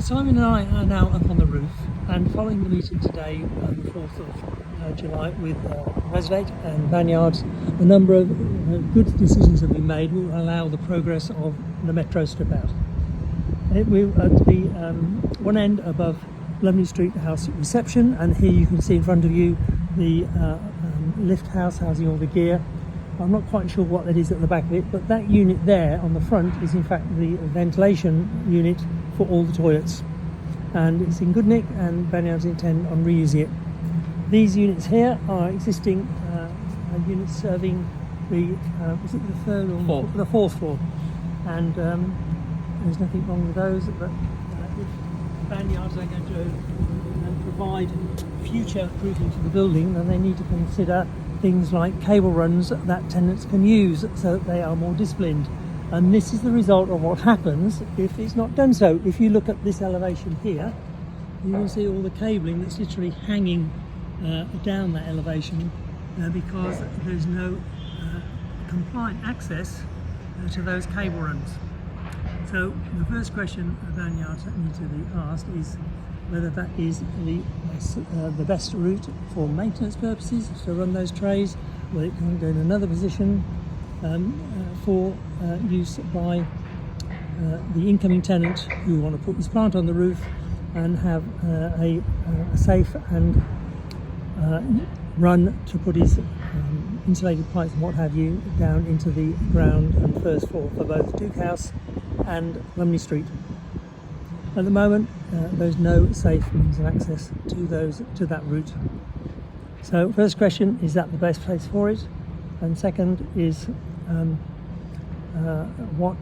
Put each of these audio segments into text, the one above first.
Simon and I are now up on the roof, and following the meeting today, the 4th of July, with Resonate and Vineyards, a number of good decisions have been made will allow the progress of the metro strip out. It will at the one end above Lumley Street House reception, and here you can see in front of you the lift house housing all the gear. I'm not quite sure what that is at the back of it, but that unit there on the front is in fact the ventilation unit for all the toilets, and it's in good nick, and Vineyards intend on reusing it. These units here are existing units serving the is it the third or the fourth floor, and there's nothing wrong with those, but if Vineyards are going to provide future proofing to the building, then they need to consider things like cable runs that tenants can use so that they are more disciplined. And this is the result of what happens if it's not done so. If you look at this elevation here, you can see all the cabling that's literally hanging down that elevation because there's no compliant access to those cable runs. So the first question Vineyards need to be asked is whether that is the best route for maintenance purposes to run those trays, whether it can go in another position for use by the incoming tenant who want to put this plant on the roof and have a safe and run to put his insulated pipes and what have you down into the ground and first floor for both Duke House and Lumley Street. At the moment, there's no safe means of access to that route. So first question, is that the best place for it? And second is what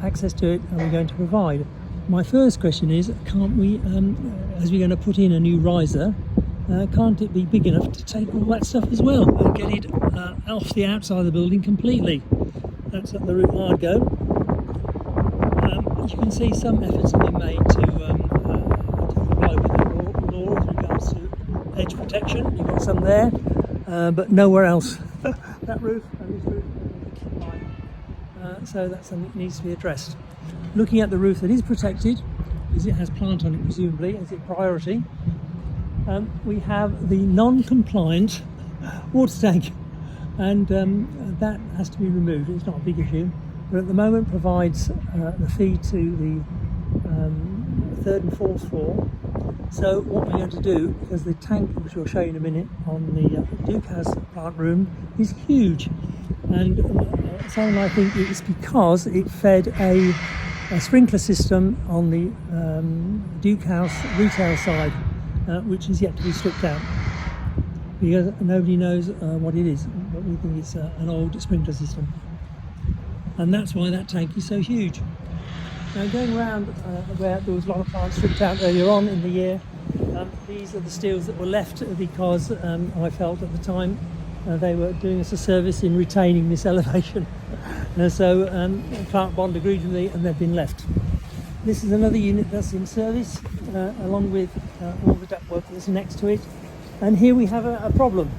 access to it are we going to provide? My first question is, can't we, as we're going to put in a new riser, can't it be big enough to take all that stuff as well and get it off the outside of the building completely? That's the route I'd go. As you can see, some efforts have been made to comply with the law with regards to edge protection. You've got some there, but nowhere else. That roof and this roof so that's something that needs to be addressed. Looking at the roof that is protected, because it has plant on it presumably as its priority, we have the non-compliant water tank, and that has to be removed. It's not a big issue, but at the moment provides the feed to the third and fourth floor. So what we're going to do, because the tank, which we'll show you in a minute, on the Duke House plant room is huge, and Simon and I think it's because it fed a sprinkler system on the Duke House retail side, which is yet to be stripped out, because nobody knows what it is, but we think it's an old sprinkler system, and that's why that tank is so huge. Now, going around where there was a lot of plants stripped out earlier on in the year, these are the steels that were left because I felt at the time they were doing us a service in retaining this elevation. So Clark Bond agreed with me, and they've been left. This is another unit that's in service, along with all the ductwork that's next to it. And here we have a problem,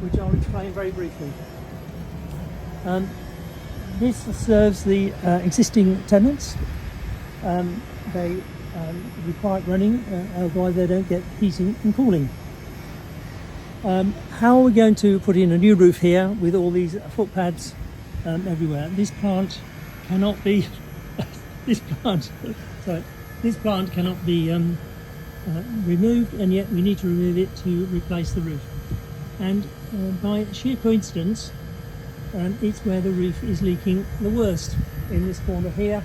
which I'll explain very briefly. This serves the existing tenants. They require it running, otherwise they don't get heating and cooling. How are we going to put in a new roof here with all these footpads everywhere? This plant cannot be this plant cannot be removed, and yet we need to remove it to replace the roof. And by sheer coincidence, it's where the roof is leaking the worst, in this corner here,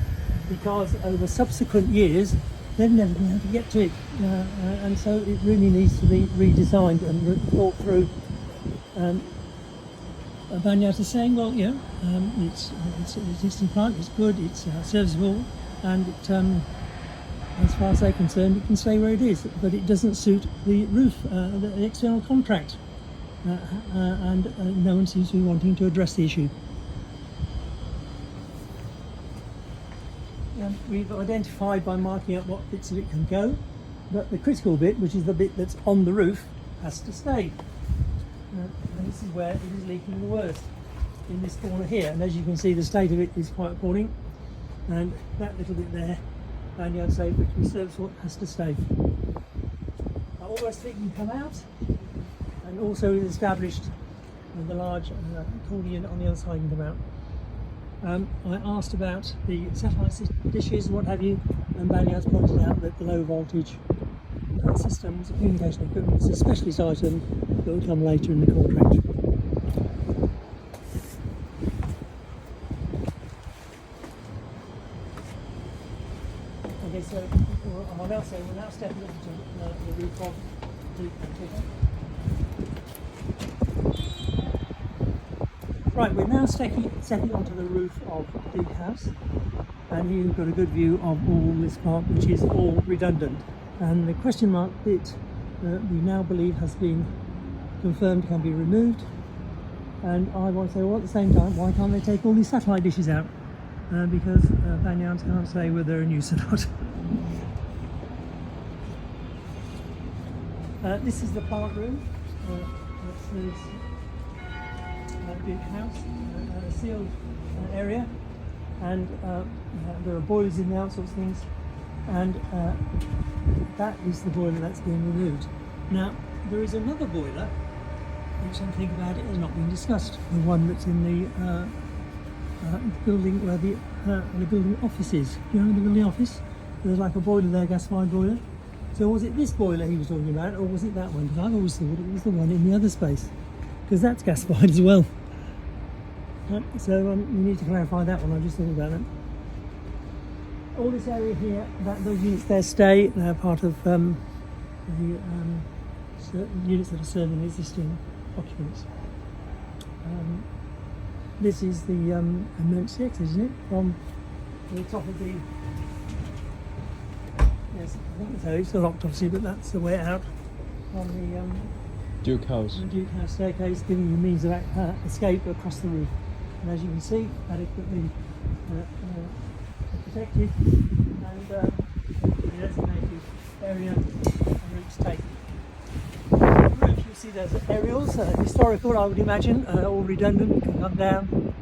because over subsequent years they've never been able to get to it, and so it really needs to be redesigned and thought through. Vineyards is saying, well, yeah, it's an existing plant, it's good, it's serviceable, and as far as they're concerned, it can stay where it is, but it doesn't suit the roof, the external contract. And no one seems to be wanting to address the issue. We've identified by marking up what bits of it can go, but the critical bit, which is the bit that's on the roof, has to stay. And this is where it is leaking the worst, in this corner here. And as you can see, the state of it is quite appalling. And that little bit there Lanyard safe, which we service what has to stay. All the rest of it can come out, and also is established the large accordion on the other side can come out. I asked about the satellite dishes and what have you, and Banyard's pointed out that the low voltage systems, communication equipment, is a specialist item that will come later in the contract. Okay, so I'll now say we're now stepping up to the roof of the Right, we're now stepping onto the roof of Duke House, and here you've got a good view of all this part, which is all redundant. And the question mark bit we now believe has been confirmed can be removed. And I want to say, well, at the same time, why can't they take all these satellite dishes out? Because Banyards can't say whether they're in use or not. This is the plant room. This is Duke House, a sealed area, and there are boilers in there, all sorts of things, and that is the boiler that's being removed. Now, there is another boiler, which I think about it has not been discussed, the one that's in the building where the building office is. Do you know the building office? There's like a boiler there, gas-fired boiler. So was it this boiler he was talking about, or was it that one? Because I've always thought it was the one in the other space, because that's gas-fired as well. So you need to clarify that one. I just thought about it. All this area here, those units there stay. They're part of the units that are serving existing occupants. This is the emergency exit, isn't it? From the top of the... Yes, I think so. It's locked, obviously, but that's the way out from the Duke House. The Duke House staircase, giving you means of escape across the roof. And as you can see, adequately protected and the designated area and routes taken. The roof, you'll see there's aerials, historical, I would imagine, all redundant, can come down,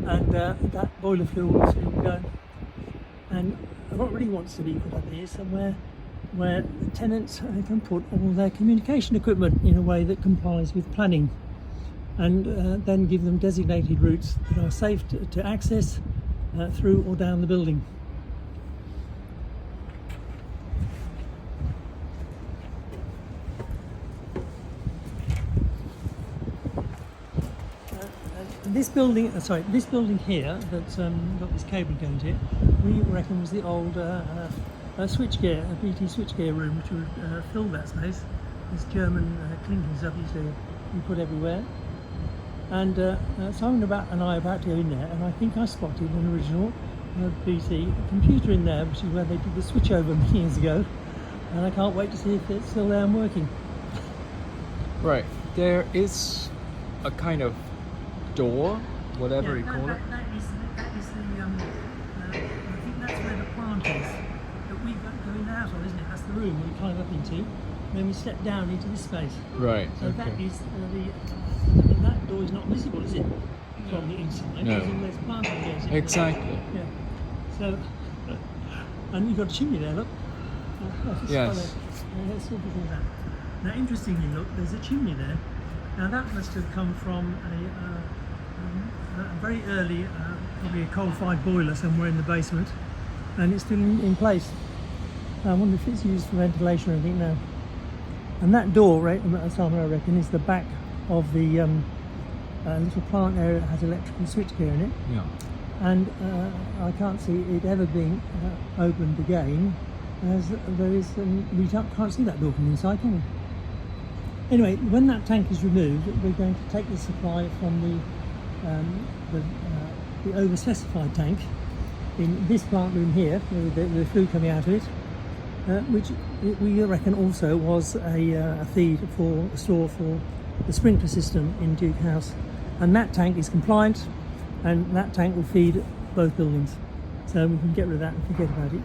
and that boiler fuel will still go. And what really wants to be put up here is somewhere where the tenants can put all their communication equipment in a way that complies with planning, and then give them designated routes that are safe to access through or down the building. This building, this building here that's got this cable going to it, we reckon was the old switchgear, a BT switchgear room, which would fill that space. This German clinking stuff used to be put everywhere. And Simon and I are about to go in there, and I think I spotted an original BT computer in there, which is where they did the switchover many years ago. And I can't wait to see if it's still there and working. Right, there is a kind of door, whatever you call it. That is the, I think that's where the plant is that we go in and out of, isn't it? That's the room we climb up into, and then we step down into this space. Right, So okay. that is that door is not visible, is it? From the inside. No. Because there's plant on there. Exactly. Yeah. So, and you've got a chimney there, look. Yes. Let's see if we can do that. Now, interestingly, look, there's a chimney there. Now, that must have come from a very early, probably a coal-fired boiler somewhere in the basement, and it's still in place. I wonder if it's used for ventilation or anything now. And that door, right, Simon, I reckon, is the back of the little plant area that has electrical switchgear in it. Yeah. And I can't see it ever being opened again, as there is, we can't see that door from the inside, can we? Anyway, when that tank is removed, we're going to take the supply from the over-specified tank in this plant room here, with the fluid coming out of it, which we reckon also was a feed for a store for the sprinkler system in Duke House. And that tank is compliant, and that tank will feed both buildings. So we can get rid of that and forget about it.